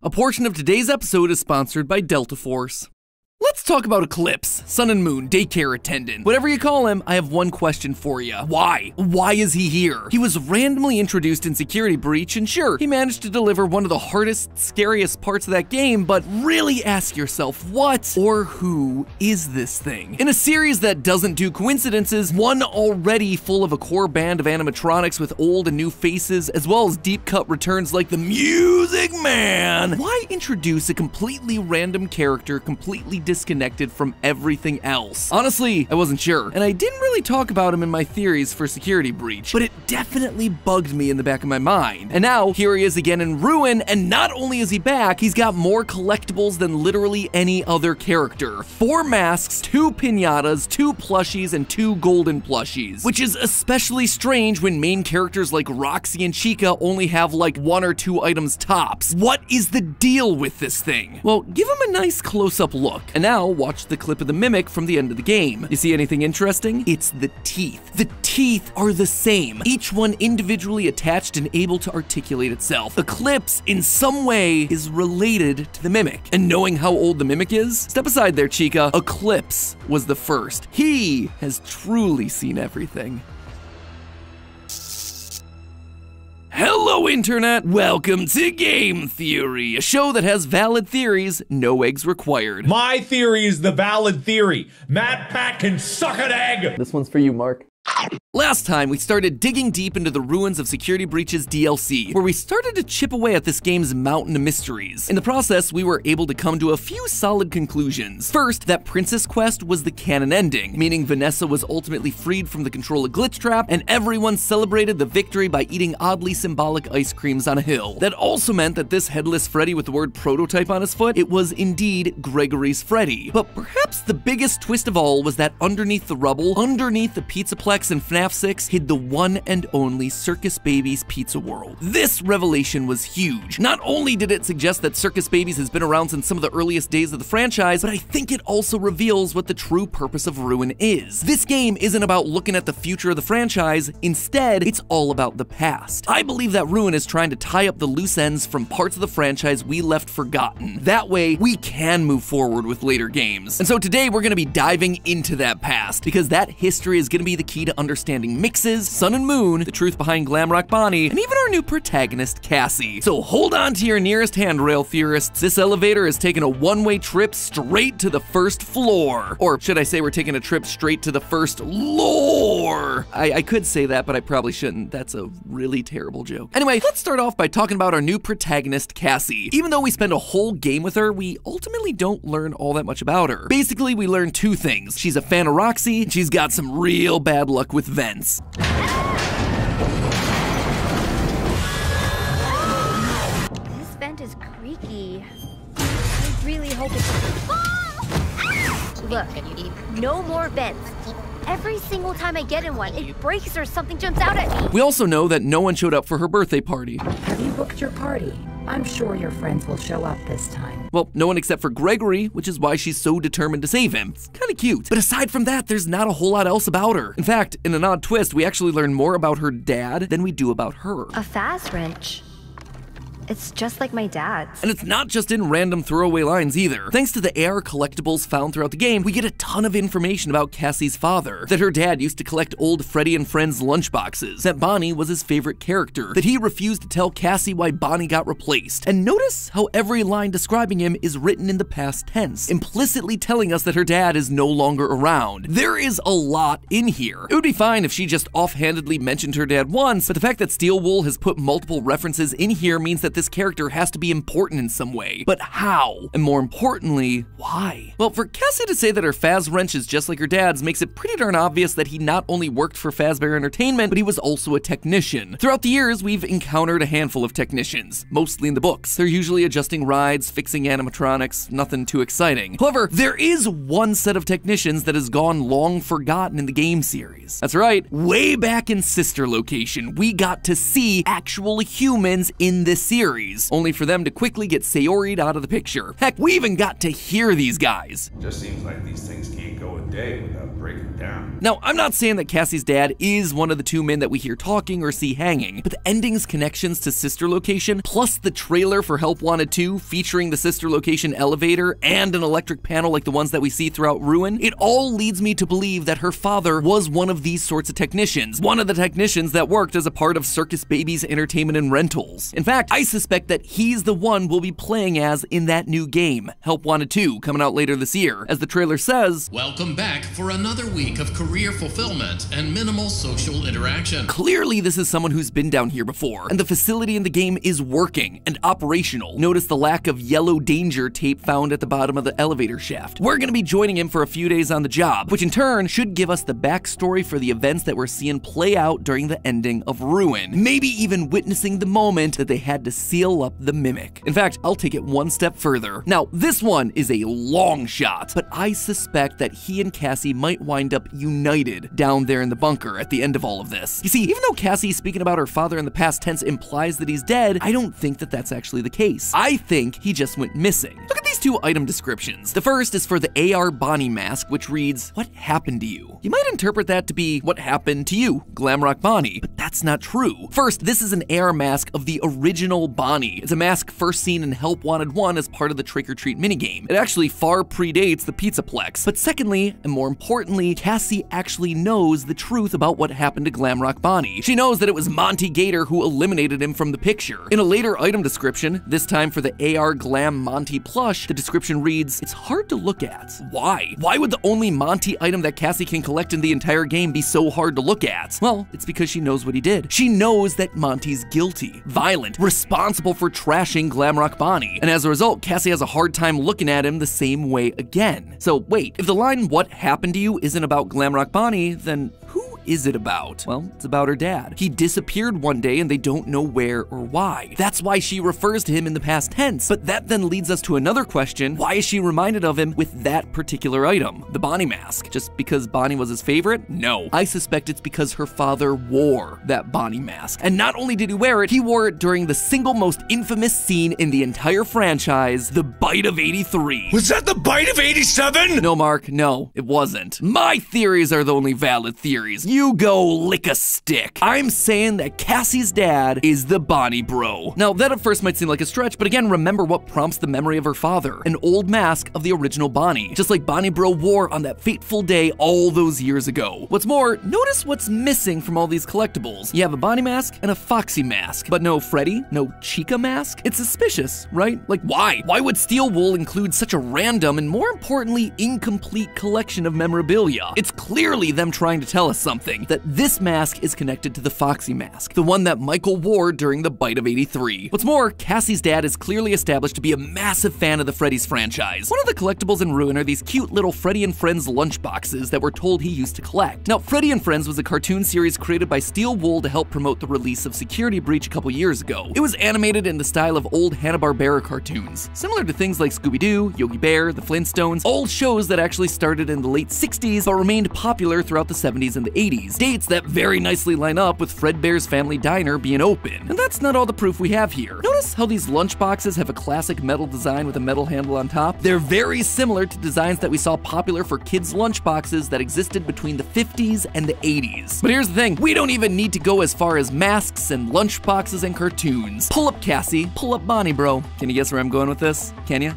A portion of today's episode is sponsored by Delta Force. Let's talk about Eclipse, Sun and Moon daycare attendant. Whatever you call him, I have one question for you. Why? Why is he here? He was randomly introduced in Security Breach, and sure, he managed to deliver one of the hardest, scariest parts of that game, but really ask yourself, what or who is this thing? In a series that doesn't do coincidences, one already full of a core band of animatronics with old and new faces, as well as deep-cut returns like the Music Man, why introduce a completely random character completely disconnected from everything else? Honestly, I wasn't sure, and I didn't really talk about him in my theories for Security Breach, but it definitely bugged me in the back of my mind. And now, here he is again in Ruin, and not only is he back, he's got more collectibles than literally any other character. 4 masks, 2 pinatas, 2 plushies, and 2 golden plushies, which is especially strange when main characters like Roxy and Chica only have like 1 or 2 items tops. What is the deal with this thing? Well, give him a nice close-up look. And now, watch the clip of the Mimic from the end of the game. You see anything interesting? It's the teeth. The teeth are the same, each one individually attached and able to articulate itself. Eclipse, in some way, is related to the Mimic. And knowing how old the Mimic is? Step aside there, Chica. Eclipse was the first. He has truly seen everything. Hello, Internet! Welcome to Game Theory, a show that has valid theories, no eggs required. My theory is the valid theory. Matt Pat can suck an egg! This one's for you, Mark. Last time, we started digging deep into the ruins of Security Breach's DLC, where we started to chip away at this game's mountain of mysteries. In the process, we were able to come to a few solid conclusions. First, that Princess Quest was the canon ending, meaning Vanessa was ultimately freed from the control of Glitch Trap, and everyone celebrated the victory by eating oddly symbolic ice creams on a hill. That also meant that this headless Freddy with the word prototype on his foot, it was indeed Gregory's Freddy. But perhaps the biggest twist of all was that underneath the rubble, underneath the Pizzaplex and FNAF 6 hid the one and only Circus Baby's Pizza World. This revelation was huge. Not only did it suggest that Circus Baby's has been around since some of the earliest days of the franchise, but I think it also reveals what the true purpose of Ruin is. This game isn't about looking at the future of the franchise, instead, it's all about the past. I believe that Ruin is trying to tie up the loose ends from parts of the franchise we left forgotten. That way, we can move forward with later games. And so today, we're gonna be diving into that past, because that history is gonna be the key to understanding Mixes, Sun and Moon, the truth behind Glamrock Bonnie, and even our new protagonist, Cassie. So hold on to your nearest handrail, theorists. This elevator is taking a one-way trip straight to the first floor. Or should I say we're taking a trip straight to the first lore? I could say that, but I probably shouldn't. That's a really terrible joke. Anyway, let's start off by talking about our new protagonist, Cassie. Even though we spend a whole game with her, we ultimately don't learn all that much about her. Basically, we learn 2 things. She's a fan of Roxy, and she's got some real bad luck with vents. This vent is creaky. I really hope it's... Look, no more vents. Every single time I get in one, it breaks or something jumps out at me. We also know that no one showed up for her birthday party. Have you booked your party? I'm sure your friends will show up this time. Well, no one except for Gregory, which is why she's so determined to save him. It's kinda cute. But aside from that, there's not a whole lot else about her. In fact, in an odd twist, we actually learn more about her dad than we do about her. A fast wrench. It's just like my dad's. And it's not just in random throwaway lines either. Thanks to the AR collectibles found throughout the game, we get a ton of information about Cassie's father. That her dad used to collect old Freddy and Friends lunchboxes. That Bonnie was his favorite character. That he refused to tell Cassie why Bonnie got replaced. And notice how every line describing him is written in the past tense, implicitly telling us that her dad is no longer around. There is a lot in here. It would be fine if she just offhandedly mentioned her dad once, but the fact that Steel Wool has put multiple references in here means that this character has to be important in some way. But how? And more importantly, why? Well, for Cassie to say that her Faz wrench is just like her dad's makes it pretty darn obvious that he not only worked for Fazbear Entertainment, but he was also a technician. Throughout the years, we've encountered a handful of technicians, mostly in the books. They're usually adjusting rides, fixing animatronics, nothing too exciting. However, there is one set of technicians that has gone long forgotten in the game series. That's right, way back in Sister Location, we got to see actual humans in this series, only for them to quickly get Sayori'd out of the picture. Heck, we even got to hear these guys. Just seems like these things can't go day without breaking down. Now, I'm not saying that Cassie's dad is one of the two men that we hear talking or see hanging, but the ending's connections to Sister Location, plus the trailer for Help Wanted 2 featuring the Sister Location elevator and an electric panel like the ones that we see throughout Ruin, it all leads me to believe that her father was one of these sorts of technicians, one of the technicians that worked as a part of Circus Baby's entertainment and rentals. In fact, I suspect that he's the one we'll be playing as in that new game, Help Wanted 2, coming out later this year. As the trailer says, "Welcome back for another week of career fulfillment and minimal social interaction." Clearly this is someone who's been down here before, and the facility in the game is working and operational. Notice the lack of yellow danger tape found at the bottom of the elevator shaft. We're gonna be joining him for a few days on the job, which in turn should give us the backstory for the events that we're seeing play out during the ending of Ruin. Maybe even witnessing the moment that they had to seal up the Mimic. In fact, I'll take it one step further. Now, this one is a long shot, but I suspect that he and Cassie might wind up united down there in the bunker at the end of all of this. You see, even though Cassie speaking about her father in the past tense implies that he's dead, I don't think that that's actually the case. I think he just went missing. Look at these two item descriptions. The first is for the AR Bonnie mask, which reads, "What happened to you?" You might interpret that to be, "What happened to you, Glamrock Bonnie?" But that's not true. First, this is an AR mask of the original Bonnie. It's a mask first seen in Help Wanted 1 as part of the Trick or Treat minigame. It actually far predates the Pizzaplex. But secondly, and more importantly, Cassie actually knows the truth about what happened to Glamrock Bonnie. She knows that it was Monty Gator who eliminated him from the picture. In a later item description, this time for the AR Glam Monty plush, the description reads, "It's hard to look at. Why? Why would the only Monty item that Cassie can collect in the entire game be so hard to look at?" Well, it's because she knows what he did. She knows that Monty's guilty, violent, responsible for trashing Glamrock Bonnie, and as a result, Cassie has a hard time looking at him the same way again. So wait, if the line "What happened to you" isn't about Glamrock Bonnie, then who is it about? Well, it's about her dad. He disappeared one day and they don't know where or why. That's why she refers to him in the past tense. But that then leads us to another question. Why is she reminded of him with that particular item, the Bonnie mask? Just because Bonnie was his favorite? No. I suspect it's because her father wore that Bonnie mask. And not only did he wear it, he wore it during the single most infamous scene in the entire franchise, the Bite of 83. Was that the Bite of 87? No, Mark, no, it wasn't. My theories are the only valid theories. You go lick a stick. I'm saying that Cassie's dad is the Bonnie bro. Now, that at first might seem like a stretch, but again, remember what prompts the memory of her father. An old mask of the original Bonnie, just like Bonnie bro wore on that fateful day all those years ago. What's more, notice what's missing from all these collectibles. You have a Bonnie mask and a Foxy mask, but no Freddy, no Chica mask? It's suspicious, right? Like, why? Why would Steel Wool include such a random and, more importantly, incomplete collection of memorabilia? It's clearly them trying to tell us something, that this mask is connected to the Foxy mask, the one that Michael wore during the Bite of 83. What's more, Cassie's dad is clearly established to be a massive fan of the Freddy's franchise. One of the collectibles in Ruin are these cute little Freddy and Friends lunchboxes that we're told he used to collect. Now, Freddy and Friends was a cartoon series created by Steel Wool to help promote the release of Security Breach a couple years ago. It was animated in the style of old Hanna-Barbera cartoons, similar to things like Scooby-Doo, Yogi Bear, the Flintstones, old shows that actually started in the late 60s but remained popular throughout the 70s and the 80s. Dates that very nicely line up with Fredbear's Family Diner being open. And that's not all the proof we have here. Notice how these lunchboxes have a classic metal design with a metal handle on top? They're very similar to designs that we saw popular for kids' lunchboxes that existed between the 50s and the 80s. But here's the thing, we don't even need to go as far as masks and lunchboxes and cartoons. Pull up Cassie, pull up Bonnie, bro. Can you guess where I'm going with this? Can you?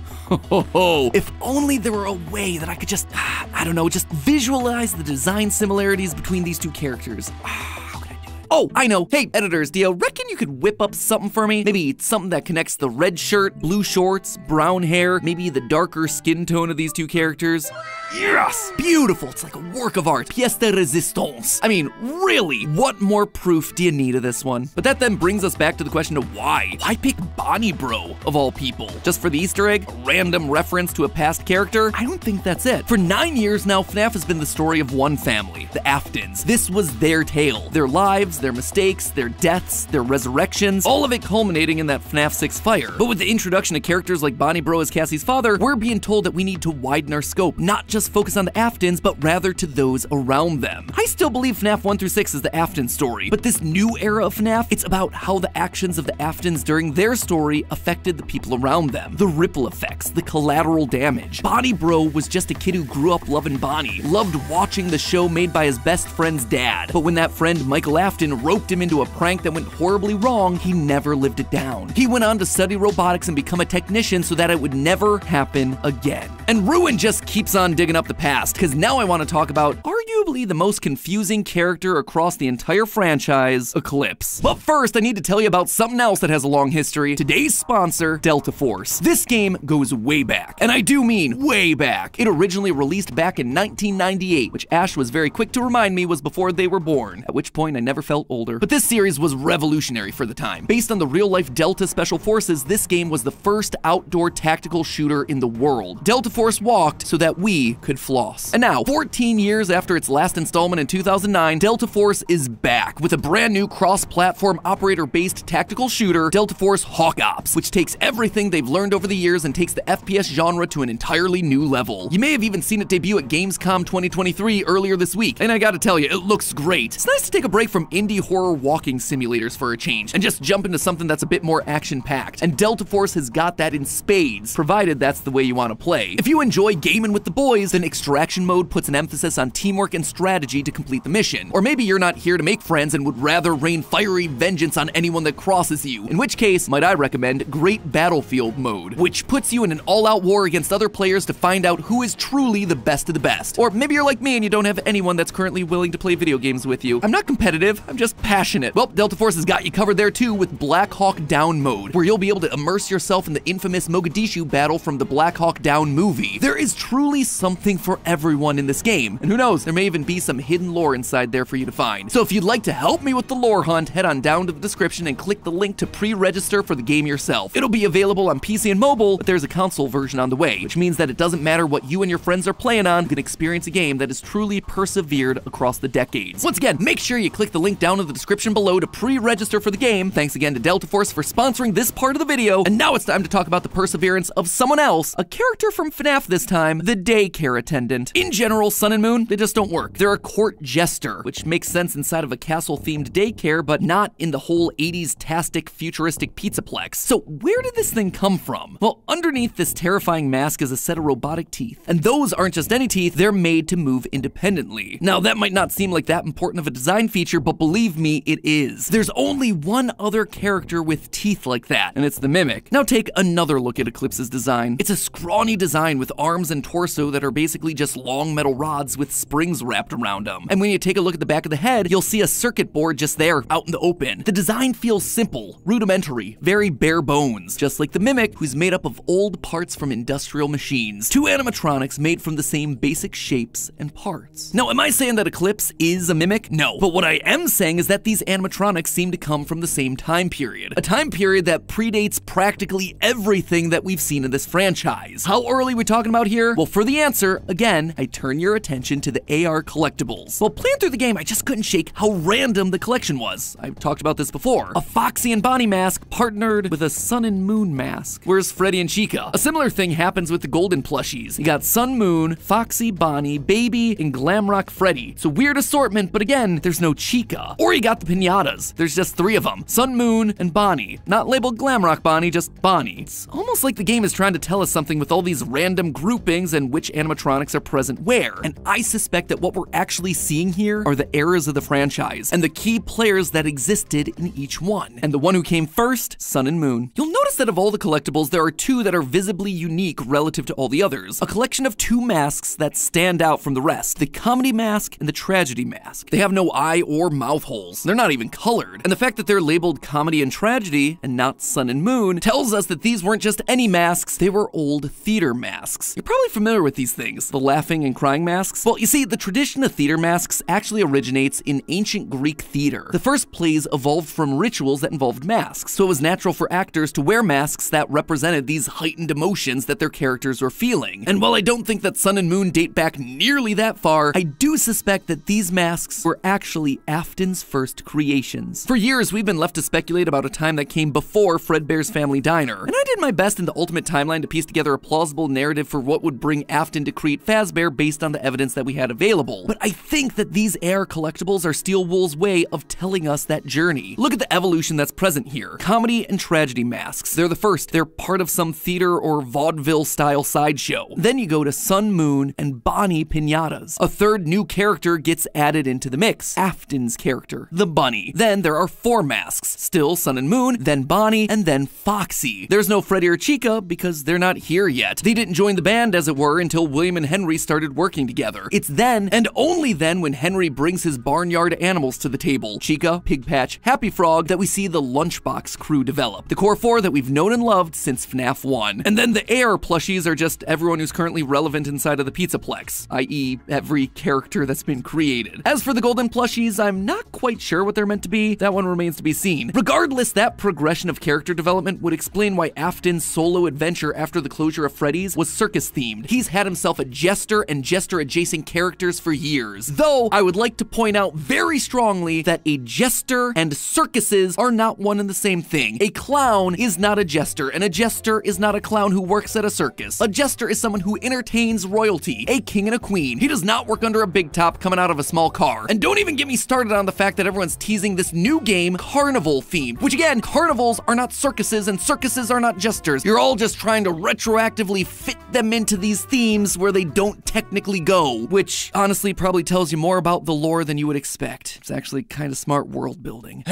Ho, if only there were a way that I could just, I don't know, just visualize the design similarities between these two characters. How could I do it? Oh, I know. Hey, editors, do you reckon you could whip up something for me? Maybe something that connects the red shirt, blue shorts, brown hair, maybe the darker skin tone of these two characters? Yes! Beautiful! It's like a work of art. Pièce de résistance. I mean, really, what more proof do you need of this one? But that then brings us back to the question of why? Why pick Bonnie bro, of all people? Just for the Easter egg? A random reference to a past character? I don't think that's it. For 9 years now, FNAF has been the story of one family, the Aftons. This was their tale, their lives, their mistakes, their deaths, their resurrections, all of it culminating in that FNAF 6 fire. But with the introduction of characters like Bonnie Bro as Cassie's father, we're being told that we need to widen our scope, not just focus on the Aftons, but rather to those around them. I still believe FNAF 1 through 6 is the Afton story, but this new era of FNAF, it's about how the actions of the Aftons during their story affected the people around them, the ripple effects, the collateral damage. Bonnie Bro was just a kid who grew up loving Bonnie, loved watching the show made by his best friend's dad, but when that friend Michael Afton roped him into a prank that went horribly wrong, he never lived it down. He went on to study robotics and become a technician so that it would never happen again. And Ruin just keeps on digging up the past, because now I want to talk about arguably the most confusing character across the entire franchise, Eclipse. But first, I need to tell you about something else that has a long history. Today's sponsor, Delta Force. This game goes way back, and I do mean way back. It originally released back in 1998, which Ash was very quick to remind me was before they were born, at which point I never felt older. But this series was revolutionary for the time. Based on the real-life Delta Special Forces, this game was the first outdoor tactical shooter in the world. Delta Force walked so that we could floss. And now, 14 years after its last installment in 2009, Delta Force is back with a brand new cross-platform operator-based tactical shooter, Delta Force Hawk Ops, which takes everything they've learned over the years and takes the FPS genre to an entirely new level. You may have even seen it debut at Gamescom 2023 earlier this week, and I gotta tell you, it looks great. It's nice to take a break from indie horror walking simulators for a change, and just jump into something that's a bit more action-packed, and Delta Force has got that in spades, provided that's the way you want to play. If you enjoy gaming with the boys, then Extraction Mode puts an emphasis on teamwork and strategy to complete the mission. Or maybe you're not here to make friends and would rather rain fiery vengeance on anyone that crosses you, in which case, might I recommend Great Battlefield Mode, which puts you in an all-out war against other players to find out who is truly the best of the best. Or maybe you're like me and you don't have anyone that's currently willing to play video games with you. I'm not competitive, I'm just passionate. Well, Delta Force has got you covered there too with Black Hawk Down Mode, where you'll be able to immerse yourself in the infamous Mogadishu battle from the Black Hawk Down movie. There is truly something for everyone in this game, and who knows, there may even be some hidden lore inside there for you to find. So if you'd like to help me with the lore hunt, head on down to the description and click the link to pre-register for the game yourself. It'll be available on PC and mobile, but there's a console version on the way, which means that it doesn't matter what you and your friends are playing on, you can experience a game that has truly persevered across the decades. Once again, make sure you click the link down in the description below to pre-register for the game. Thanks again to Delta Force for sponsoring this part of the video, and now it's time to talk about the perseverance of someone else, a character from FNAF this time, the daycare attendant. In general, Sun and Moon, they just don't work. They're a court jester, which makes sense inside of a castle-themed daycare, but not in the whole 80s-tastic futuristic pizzaplex. So where did this thing come from? Well, underneath this terrifying mask is a set of robotic teeth, and those aren't just any teeth, they're made to move independently. Now, that might not seem like that important of a design feature, but believe me, it is. There's only one other character with teeth like that, and it's the Mimic. Now take another look at Eclipse's design. It's a scrawny design with arms and torso that are basically just long metal rods with springs wrapped around them. And when you take a look at the back of the head, you'll see a circuit board just there, out in the open. The design feels simple, rudimentary, very bare bones, just like the Mimic, who's made up of old parts from industrial machines. Two animatronics made from the same basic shapes and parts. Now, am I saying that Eclipse is a Mimic? No. But what I am saying is that these animatronics seem to come from the same time period. A time period that predates practically everything that we've seen in this franchise. How early are we talking about here? Well, for the answer, again, I turn your attention to the AR collectibles. Well, playing through the game, I just couldn't shake how random the collection was. I've talked about this before. A Foxy and Bonnie mask partnered with a Sun and Moon mask. Where's Freddy and Chica? A similar thing happens with the golden plushies. You got Sun Moon, Foxy, Bonnie, Baby, and Glamrock Freddy. It's a weird assortment, but again, there's no Chica. Or you got the pinatas. There's just 3 of them. Sun Moon and Bonnie. Not labeled Glamrock Bonnie, just Bonnie. It's almost like the game is trying to tell us something with all these random groupings and which animatronics are present where. And I suspect that what we're actually seeing here are the eras of the franchise and the key players that existed in each one. And the one who came first, Sun and Moon. You'll notice that of all the collectibles, there are 2 that are visibly unique relative to all the others. A collection of 2 masks that stand out from the rest. The comedy mask and the tragedy mask. They have no eye or mouth holes. They're not even colored. And the fact that they're labeled comedy and tragedy and not Sun and Moon tells us that these weren't just any masks, they were old theater masks. You're probably familiar with these things, the laughing and crying masks. Well, you see, the traditional tradition of theater masks actually originates in ancient Greek theater. The first plays evolved from rituals that involved masks, so it was natural for actors to wear masks that represented these heightened emotions that their characters were feeling. And while I don't think that Sun and Moon date back nearly that far, I do suspect that these masks were actually Afton's first creations. For years, we've been left to speculate about a time that came before Fredbear's Family Diner, and I did my best in the Ultimate Timeline to piece together a plausible narrative for what would bring Afton to create Fazbear based on the evidence that we had available. But I think that these AR collectibles are Steel Wool's way of telling us that journey. Look at the evolution that's present here. Comedy and tragedy masks. They're the first. They're part of some theater or vaudeville-style sideshow. Then you go to Sun, Moon, and Bonnie Pinatas. A third new character gets added into the mix. Afton's character, the Bunny. Then there are 4 masks. Still Sun and Moon, then Bonnie, and then Foxy. There's no Freddy or Chica because they're not here yet. They didn't join the band, as it were, until William and Henry started working together. It's then, and only then, when Henry brings his barnyard animals to the table, Chica, Pig Patch, Happy Frog, that we see the Lunchbox crew develop. The core 4 that we've known and loved since FNAF 1. And then the AR plushies are just everyone who's currently relevant inside of the Pizzaplex, i.e. every character that's been created. As for the golden plushies, I'm not quite sure what they're meant to be. That one remains to be seen. Regardless, that progression of character development would explain why Afton's solo adventure after the closure of Freddy's was circus-themed. He's had himself a jester and jester-adjacent characters for years. Though, I would like to point out very strongly that a jester and circuses are not one and the same thing. A clown is not a jester, and a jester is not a clown who works at a circus. A jester is someone who entertains royalty, a king and a queen. He does not work under a big top coming out of a small car. And don't even get me started on the fact that everyone's teasing this new game carnival themed, which again, carnivals are not circuses and circuses are not jesters. You're all just trying to retroactively fit them into these themes where they don't technically go, which honestly probably tells you more about the lore than you would expect. It's actually kind of smart world building.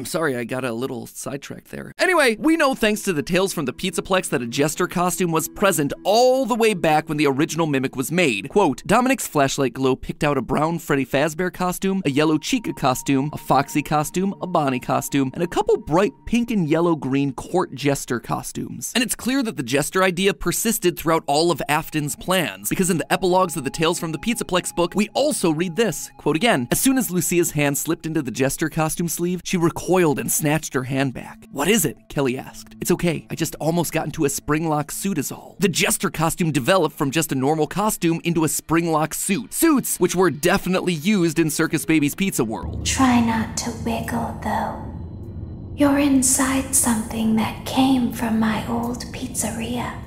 Sorry, I got a little sidetracked there. Anyway, we know thanks to the Tales from the Pizzaplex that a jester costume was present all the way back when the original Mimic was made. Quote, Dominic's flashlight glow picked out a brown Freddy Fazbear costume, a yellow Chica costume, a Foxy costume, a Bonnie costume, and a couple bright pink and yellow-green court jester costumes. And it's clear that the jester idea persisted throughout all of Afton's plans, because in the epilogues of the Tales from the Pizzaplex book, we also read this, quote again, as soon as Lucia's hand slipped into the jester costume sleeve, she recoiled and snatched her hand back. What is it? Kelly asked. It's okay, I just almost got into a spring-lock suit is all. The jester costume developed from just a normal costume into a spring-lock suit. Suits, which were definitely used in Circus Baby's Pizza World. Try not to wiggle, though. You're inside something that came from my old pizzeria.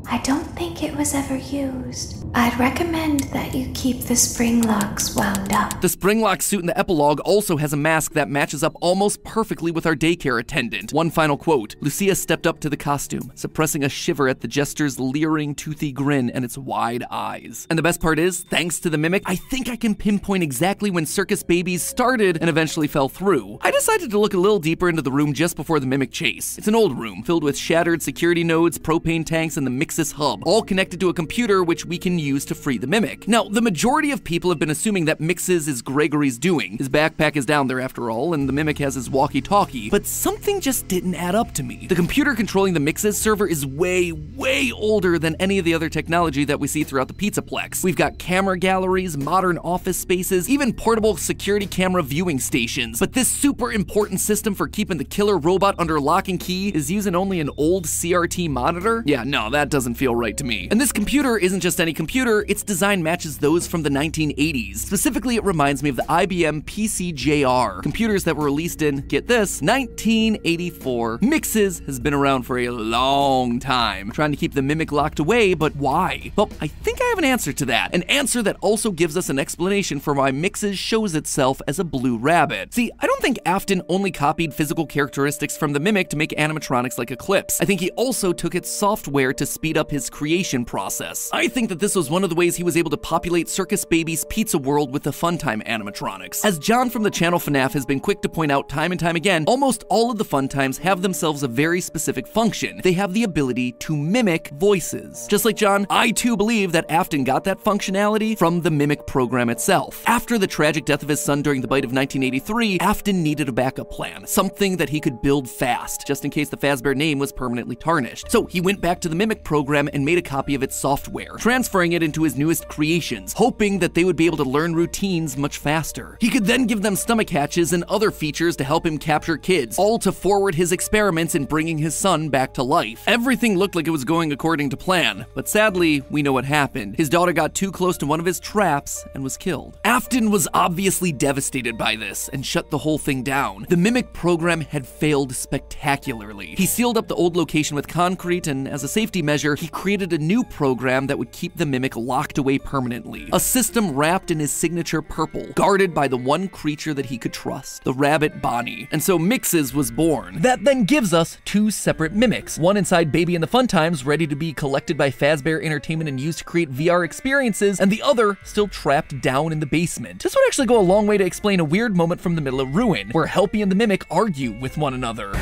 I don't think it was ever used. I'd recommend that you keep the spring locks wound up. The spring lock suit in the epilogue also has a mask that matches up almost perfectly with our daycare attendant. One final quote, Lucia stepped up to the costume, suppressing a shiver at the jester's leering, toothy grin and its wide eyes. And the best part is, thanks to the Mimic, I think I can pinpoint exactly when Circus Babies started and eventually fell through. I decided to look a little deeper into the room just before the Mimic chase. It's an old room, filled with shattered security nodes, propane tanks, and the Mixus hub, all connected to a computer which we can use to free the Mimic. Now, the majority of people have been assuming that Mixus is Gregory's doing. His backpack is down there after all, and the Mimic has his walkie-talkie, but something just didn't add up to me. The computer controlling the Mixus server is way, way older than any of the other technology that we see throughout the Pizzaplex. We've got camera galleries, modern office spaces, even portable security camera viewing stations, but this super important system for keeping the killer robot under lock and key is using only an old CRT monitor? Yeah, no, that doesn't feel right to me. And this computer isn't just any computer, its design matches those from the 1980s. Specifically, it reminds me of the IBM PC-JR, computers that were released in, get this, 1984. Mixus has been around for a long time, trying to keep the Mimic locked away, but why? Well, I think I have an answer to that. An answer that also gives us an explanation for why Mixus shows itself as a blue rabbit. See, I don't think Afton only copied physical characteristics from the Mimic to make animatronics like Eclipse. I think he also took its software to speed up his creation process. I think that this was one of the ways he was able to populate Circus Baby's Pizza World with the Funtime animatronics. As John from the channel FNAF has been quick to point out time and time again, almost all of the Funtimes have themselves a very specific function. They have the ability to mimic voices. Just like John, I too believe that Afton got that functionality from the Mimic program itself. After the tragic death of his son during the bite of 1983, Afton needed a backup plan, something that he could build fast, just in case the Fazbear name was permanently tarnished. So he went back to the Mimic program program and made a copy of its software, transferring it into his newest creations, hoping that they would be able to learn routines much faster. He could then give them stomach hatches and other features to help him capture kids, all to forward his experiments in bringing his son back to life. Everything looked like it was going according to plan, but sadly, we know what happened. His daughter got too close to one of his traps and was killed. Afton was obviously devastated by this and shut the whole thing down. The Mimic program had failed spectacularly. He sealed up the old location with concrete, and as a safety measure, he created a new program that would keep the Mimic locked away permanently. A system wrapped in his signature purple, guarded by the one creature that he could trust, the rabbit Bonnie. And so Mixes was born. That then gives us two separate Mimics, one inside Baby and the Fun Times, ready to be collected by Fazbear Entertainment and used to create VR experiences, and the other still trapped down in the basement. This would actually go a long way to explain a weird moment from the middle of Ruin, where Helpy and the Mimic argue with one another.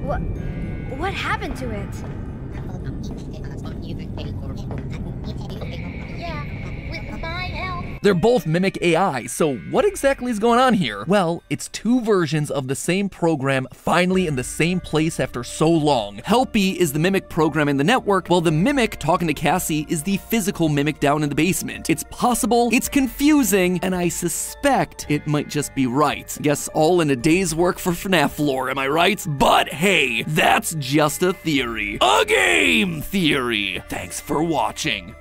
What happened to it? They're both Mimic AI, so what exactly is going on here? Well, it's two versions of the same program finally in the same place after so long. Helpy is the Mimic program in the network, while the Mimic talking to Cassie is the physical Mimic down in the basement. It's possible, it's confusing, and I suspect it might just be right. Guess all in a day's work for FNAF lore, am I right? But hey, that's just a theory. A game theory! Thanks for watching.